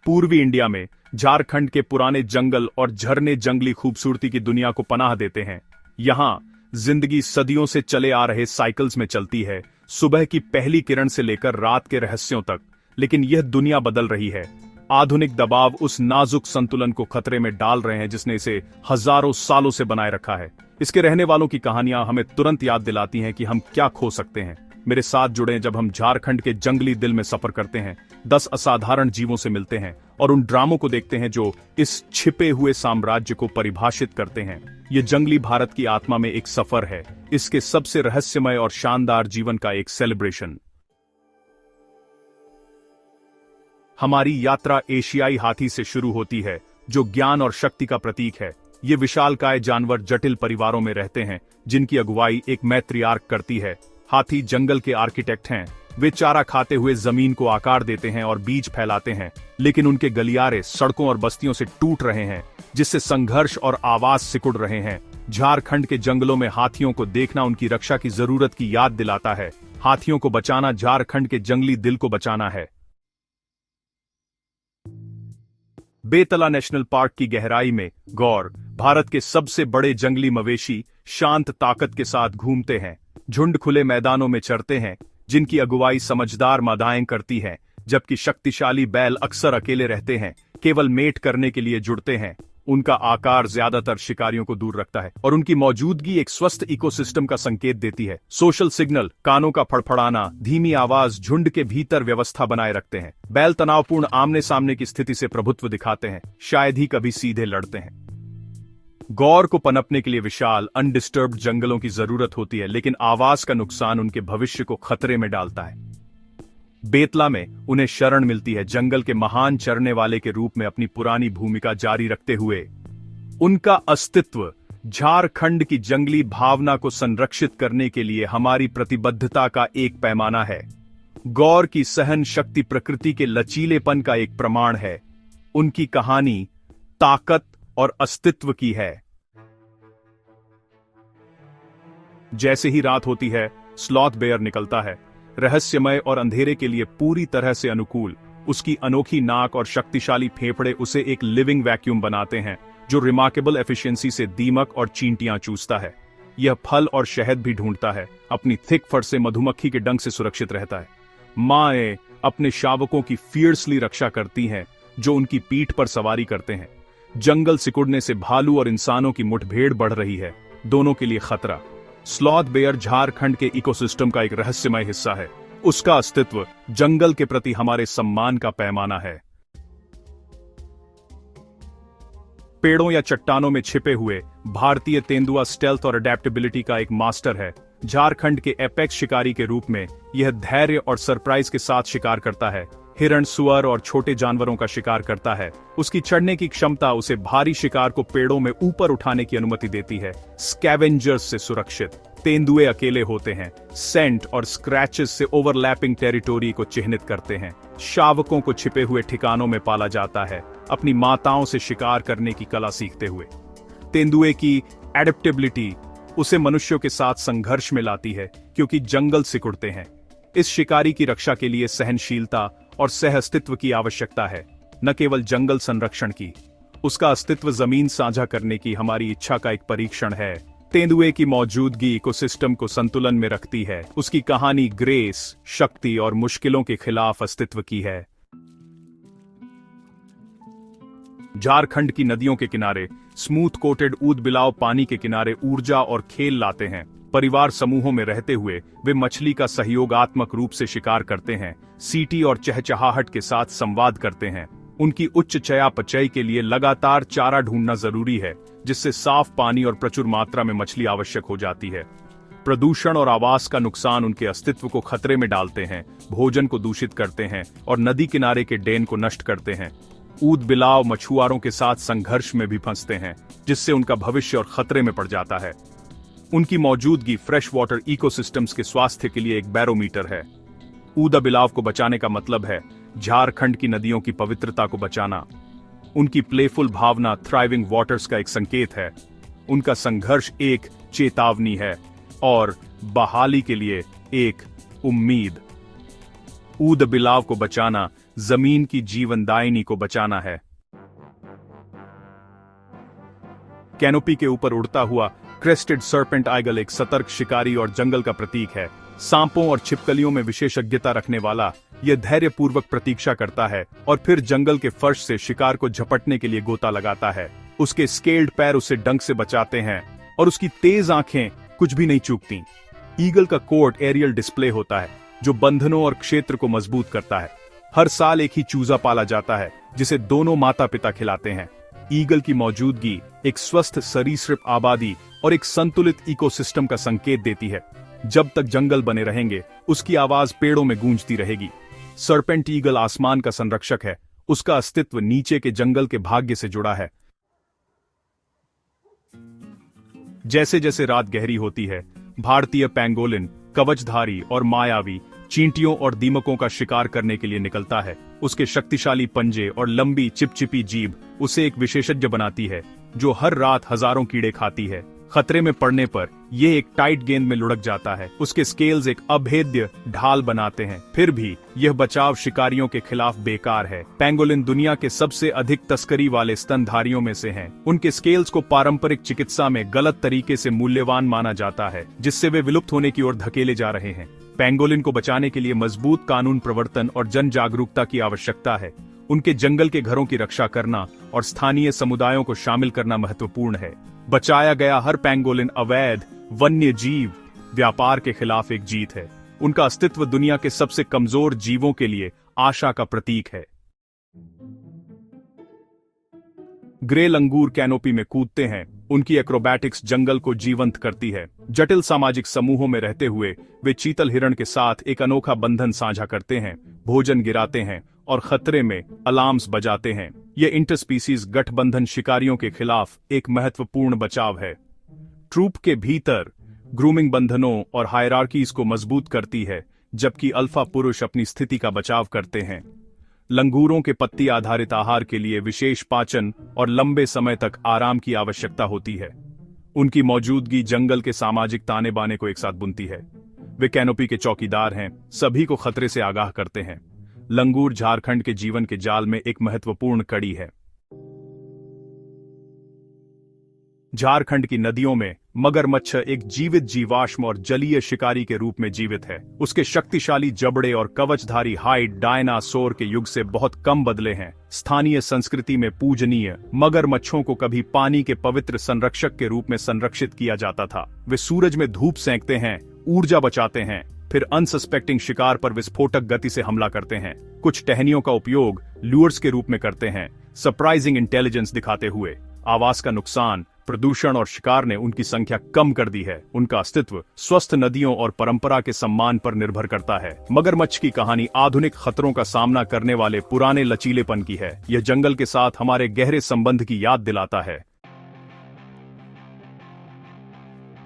पूर्वी इंडिया में झारखंड के पुराने जंगल और झरने जंगली खूबसूरती की दुनिया को पनाह देते हैं। यहाँ जिंदगी सदियों से चले आ रहे साइकिल्स में चलती है, सुबह की पहली किरण से लेकर रात के रहस्यों तक। लेकिन यह दुनिया बदल रही है। आधुनिक दबाव उस नाजुक संतुलन को खतरे में डाल रहे हैं जिसने इसे हजारों सालों से बनाए रखा है। इसके रहने वालों की कहानियां हमें तुरंत याद दिलाती हैं कि हम क्या खो सकते हैं। मेरे साथ जुड़े जब हम झारखंड के जंगली दिल में सफर करते हैं, 10 असाधारण जीवों से मिलते हैं और उन ड्रामों को देखते हैं जो इस छिपे हुए साम्राज्य को परिभाषित करते हैं। ये जंगली भारत की आत्मा में एक सफर है, इसके सबसे रहस्यमय और शानदार जीवन का एक सेलिब्रेशन। हमारी यात्रा एशियाई हाथी से शुरू होती है, जो ज्ञान और शक्ति का प्रतीक है। ये विशालकाय जानवर जटिल परिवारों में रहते हैं, जिनकी अगुवाई एक मैत्रियार्क करती है। हाथी जंगल के आर्किटेक्ट हैं। वे चारा खाते हुए जमीन को आकार देते हैं और बीज फैलाते हैं, लेकिन उनके गलियारे सड़कों और बस्तियों से टूट रहे हैं, जिससे संघर्ष और आवाज सिकुड़ रहे हैं। झारखंड के जंगलों में हाथियों को देखना उनकी रक्षा की जरूरत की याद दिलाता है। हाथियों को बचाना झारखंड के जंगली दिल को बचाना है। बेतला नेशनल पार्क की गहराई में गौर, भारत के सबसे बड़े जंगली मवेशी, शांत ताकत के साथ घूमते हैं। झुंड खुले मैदानों में चरते हैं, जिनकी अगुवाई समझदार मादाएं करती हैं, जबकि शक्तिशाली बैल अक्सर अकेले रहते हैं, केवल मेट करने के लिए जुड़ते हैं। उनका आकार ज्यादातर शिकारियों को दूर रखता है और उनकी मौजूदगी एक स्वस्थ इकोसिस्टम का संकेत देती है। सोशल सिग्नल, कानों का फड़फड़ाना, धीमी आवाज झुंड के भीतर व्यवस्था बनाए रखते हैं। बैल तनावपूर्ण आमने सामने की स्थिति से प्रभुत्व दिखाते हैं, शायद ही कभी सीधे लड़ते हैं। गौर को पनपने के लिए विशाल अनडिस्टर्ब्ड जंगलों की जरूरत होती है, लेकिन आवाज का नुकसान उनके भविष्य को खतरे में डालता है। बेतला में उन्हें शरण मिलती है, जंगल के महान चरने वाले के रूप में अपनी पुरानी भूमिका जारी रखते हुए। उनका अस्तित्व झारखंड की जंगली भावना को संरक्षित करने के लिए हमारी प्रतिबद्धता का एक पैमाना है। गौर की सहन शक्ति प्रकृति के लचीलेपन का एक प्रमाण है। उनकी कहानी ताकत और अस्तित्व की है। जैसे ही रात होती है, स्लॉथ बेयर निकलता है, रहस्यमय और अंधेरे के लिए पूरी तरह से अनुकूल। उसकी अनोखी नाक और शक्तिशाली फेफड़े उसे एक लिविंग वैक्यूम बनाते हैं, जो रिमार्केबल एफिशिएंसी से दीमक और चींटियां चूसता है। यह फल और शहद भी ढूंढता है, अपनी थिक फर से मधुमक्खी के डंक से सुरक्षित रहता है। माएं अपने शावकों की फियर्सली रक्षा करती हैं, जो उनकी पीठ पर सवारी करते हैं। जंगल सिकुड़ने से भालू और इंसानों की मुठभेड़ बढ़ रही है, दोनों के लिए खतरा। स्लॉथ बेयर झारखंड के इकोसिस्टम का एक रहस्यमय हिस्सा है। उसका अस्तित्व जंगल के प्रति हमारे सम्मान का पैमाना है। पेड़ों या चट्टानों में छिपे हुए भारतीय तेंदुआ स्टेल्थ और अडेप्टेबिलिटी का एक मास्टर है। झारखंड के एपेक्स शिकारी के रूप में यह धैर्य और सरप्राइज के साथ शिकार करता है। हिरण, सुअर और छोटे जानवरों का शिकार करता है। उसकी चढ़ने की क्षमता उसे भारी शिकार को पेड़ों में ऊपर उठाने की अनुमति देती है। स्कैवेंजर्स से सुरक्षित तेंदुए अकेले होते हैं, सेंट और स्क्रैचेस से ओवरलैपिंग टेरिटोरी को चिह्नित करते हैं। शावकों को छिपे हुए ठिकानों में पाला जाता है, अपनी माताओं से शिकार करने की कला सीखते हुए। तेंदुए की एडेप्टेबिलिटी उसे मनुष्यों के साथ संघर्ष में लाती है, क्योंकि जंगल सिकुड़ते हैं। इस शिकारी की रक्षा के लिए सहनशीलता और सह अस्तित्व की आवश्यकता है, न केवल जंगल संरक्षण की। उसका अस्तित्व जमीन साझा करने की हमारी इच्छा का एक परीक्षण है। तेंदुए की मौजूदगी इकोसिस्टम को संतुलन में रखती है। उसकी कहानी ग्रेस, शक्ति और मुश्किलों के खिलाफ अस्तित्व की है। झारखंड की नदियों के किनारे स्मूथ कोटेड ऊदबिलाव पानी के किनारे ऊर्जा और खेल लाते हैं। परिवार समूहों में रहते हुए वे मछली का सहयोगात्मक रूप से शिकार करते हैं, सीटी और चहचहाहट के साथ संवाद करते हैं। उनकी उच्च चयापचय के लिए लगातार चारा ढूंढना जरूरी है, जिससे साफ पानी और प्रचुर मात्रा में मछली आवश्यक हो जाती है। प्रदूषण और आवास का नुकसान उनके अस्तित्व को खतरे में डालते हैं, भोजन को दूषित करते हैं और नदी किनारे के डेन को नष्ट करते हैं। ऊदबिलाव मछुआरों के साथ संघर्ष में भी फंसते हैं, जिससे उनका भविष्य और खतरे में पड़ जाता है। उनकी मौजूदगी फ्रेश वाटर इकोसिस्टम्स के स्वास्थ्य के लिए एक बैरोमीटर है। ऊदबिलाव को बचाने का मतलब है झारखंड की नदियों की पवित्रता को बचाना। उनकी प्लेफुल भावना थ्राइविंग वाटर्स का एक संकेत है। उनका संघर्ष एक चेतावनी है और बहाली के लिए एक उम्मीद। ऊद बिलाव को बचाना जमीन की जीवनदायिनी को बचाना है। कैनोपी के ऊपर उड़ता हुआ क्रेस्टेड सर्पेंट आइगल एक सतर्क शिकारी और जंगल का प्रतीक है। सांपों और छिपकलियों में विशेषज्ञता रखने वाला यह धैर्यपूर्वक प्रतीक्षा करता है और फिर जंगल के फर्श से शिकार को झपटने के लिए गोता लगाता है। उसके स्केल्ड पैर उसे डंक से बचाते हैं और उसकी तेज आंखें कुछ भी नहीं चूकती। ईगल का कोट एरियल डिस्प्ले होता है जो बंधनों और क्षेत्र को मजबूत करता है। हर साल एक ही चूजा पाला जाता है जिसे दोनों माता पिता खिलाते हैं। ईगल की मौजूदगी एक स्वस्थ सरीसृप आबादी और एक संतुलित इकोसिस्टम का संकेत देती है। जब तक जंगल बने रहेंगे उसकी आवाज पेड़ों में गूंजती रहेगी। सर्पेंट ईगल आसमान का संरक्षक है। उसका अस्तित्व नीचे के जंगल के भाग्य से जुड़ा है। जैसे जैसे रात गहरी होती है, भारतीय पैंगोलिन कवचधारी और मायावी चींटियों और दीमकों का शिकार करने के लिए निकलता है। उसके शक्तिशाली पंजे और लंबी चिपचिपी जीभ उसे एक विशेषज्ञ बनाती है जो हर रात हजारों कीड़े खाती है। खतरे में पड़ने पर यह एक टाइट गेंद में लुढ़क जाता है। उसके स्केल्स एक अभेद्य ढाल बनाते हैं। फिर भी यह बचाव शिकारियों के खिलाफ बेकार है। पैंगोलिन दुनिया के सबसे अधिक तस्करी वाले स्तनधारियों में से हैं। उनके स्केल्स को पारंपरिक चिकित्सा में गलत तरीके से मूल्यवान माना जाता है, जिससे वे विलुप्त होने की ओर धकेले जा रहे हैं। पैंगोलिन को बचाने के लिए मजबूत कानून प्रवर्तन और जन जागरूकता की आवश्यकता है। उनके जंगल के घरों की रक्षा करना और स्थानीय समुदायों को शामिल करना महत्वपूर्ण है। बचाया गया हर पैंगोलिन अवैध वन्य जीव व्यापार के खिलाफ एक जीत है। उनका अस्तित्व दुनिया के सबसे कमजोर जीवों के लिए आशा का प्रतीक है। ग्रे लंगूर कैनोपी में कूदते हैं। उनकी एक्रोबैटिक्स जंगल को जीवंत करती है। जटिल सामाजिक समूहों में रहते हुए वे चीतल हिरण के साथ एक अनोखा बंधन साझा करते हैं, भोजन गिराते हैं और खतरे में अलार्म्स बजाते हैं। यह इंटरस्पीसीज गठबंधन शिकारियों के खिलाफ एक महत्वपूर्ण बचाव है। ट्रूप के भीतर ग्रूमिंग बंधनों और हायरार्कीज को मजबूत करती है, जबकि अल्फा पुरुष अपनी स्थिति का बचाव करते हैं। लंगूरों के पत्ती आधारित आहार के लिए विशेष पाचन और लंबे समय तक आराम की आवश्यकता होती है। उनकी मौजूदगी जंगल के सामाजिक ताने बाने को एक साथ बुनती है। वे कैनोपी के चौकीदार हैं, सभी को खतरे से आगाह करते हैं। लंगूर झारखंड के जीवन के जाल में एक महत्वपूर्ण कड़ी है। झारखंड की नदियों में मगरमच्छ एक जीवित जीवाश्म और जलीय शिकारी के रूप में जीवित है। उसके शक्तिशाली जबड़े और कवचधारी हाइड डायनासोर के युग से बहुत कम बदले हैं। स्थानीय संस्कृति में पूजनीय मगरमच्छों को कभी पानी के पवित्र संरक्षक के रूप में संरक्षित किया जाता था। वे सूरज में धूप सेंकते हैं, ऊर्जा बचाते हैं, फिर अनसस्पेक्टिंग शिकार पर विस्फोटक गति से हमला करते हैं। कुछ टहनियों का उपयोग लूअर्स के रूप में करते हैं, सरप्राइजिंग इंटेलिजेंस दिखाते हुए। आवास का नुकसान, प्रदूषण और शिकार ने उनकी संख्या कम कर दी है। उनका अस्तित्व स्वस्थ नदियों और परंपरा के सम्मान पर निर्भर करता है। मगरमच्छ की कहानी आधुनिक खतरों का सामना करने वाले पुराने लचीलेपन की है। यह जंगल के साथ हमारे गहरे संबंध की याद दिलाता है।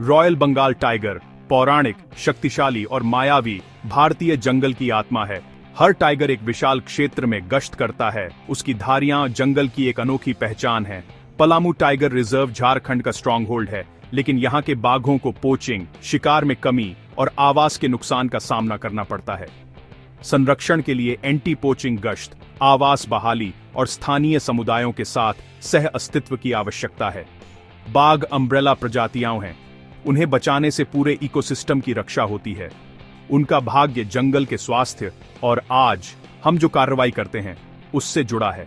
रॉयल बंगाल टाइगर पौराणिक, शक्तिशाली और मायावी भारतीय जंगल की आत्मा है। हर टाइगर एक विशाल क्षेत्र में गश्त करता है। उसकी धारियां जंगल की एक अनोखी पहचान है। पलामू टाइगर रिजर्व झारखंड का स्ट्रॉन्ग होल्ड है, लेकिन यहाँ के बाघों को पोचिंग, शिकार में कमी और आवास के नुकसान का सामना करना पड़ता है। संरक्षण के लिए एंटी पोचिंग गश्त, आवास बहाली और स्थानीय समुदायों के साथ सह अस्तित्व की आवश्यकता है। बाघ अम्ब्रेला प्रजातियां हैं। उन्हें बचाने से पूरे इकोसिस्टम की रक्षा होती है। उनका भाग्य जंगल के स्वास्थ्य और आज हम जो कार्रवाई करते हैं उससे जुड़ा है।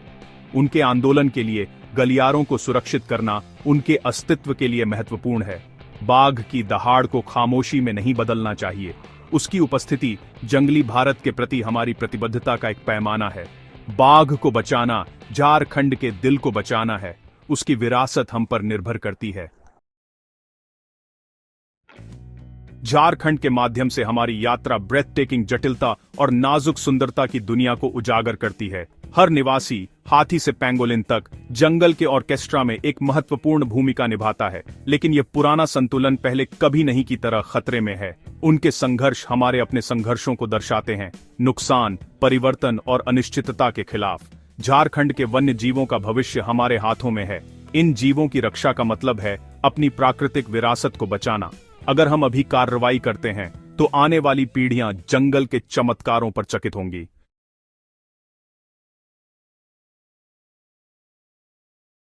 उनके आंदोलन के लिए गलियारों को सुरक्षित करना उनके अस्तित्व के लिए महत्वपूर्ण है। बाघ की दहाड़ को खामोशी में नहीं बदलना चाहिए। उसकी उपस्थिति जंगली भारत के प्रति हमारी प्रतिबद्धता का एक पैमाना है। बाघ को बचाना झारखंड के दिल को बचाना है। उसकी विरासत हम पर निर्भर करती है। झारखंड के माध्यम से हमारी यात्रा ब्रेथ टेकिंग जटिलता और नाजुक सुंदरता की दुनिया को उजागर करती है। हर निवासी, हाथी से पैंगोलिन तक, जंगल के ऑर्केस्ट्रा में एक महत्वपूर्ण भूमिका निभाता है, लेकिन यह पुराना संतुलन पहले कभी नहीं की तरह खतरे में है। उनके संघर्ष हमारे अपने संघर्षों को दर्शाते हैं, नुकसान, परिवर्तन और अनिश्चितता के खिलाफ। झारखंड के वन्य जीवों का भविष्य हमारे हाथों में है। इन जीवों की रक्षा का मतलब है अपनी प्राकृतिक विरासत को बचाना। अगर हम अभी कार्रवाई करते हैं तो आने वाली पीढ़ियां जंगल के चमत्कारों पर चकित होंगी।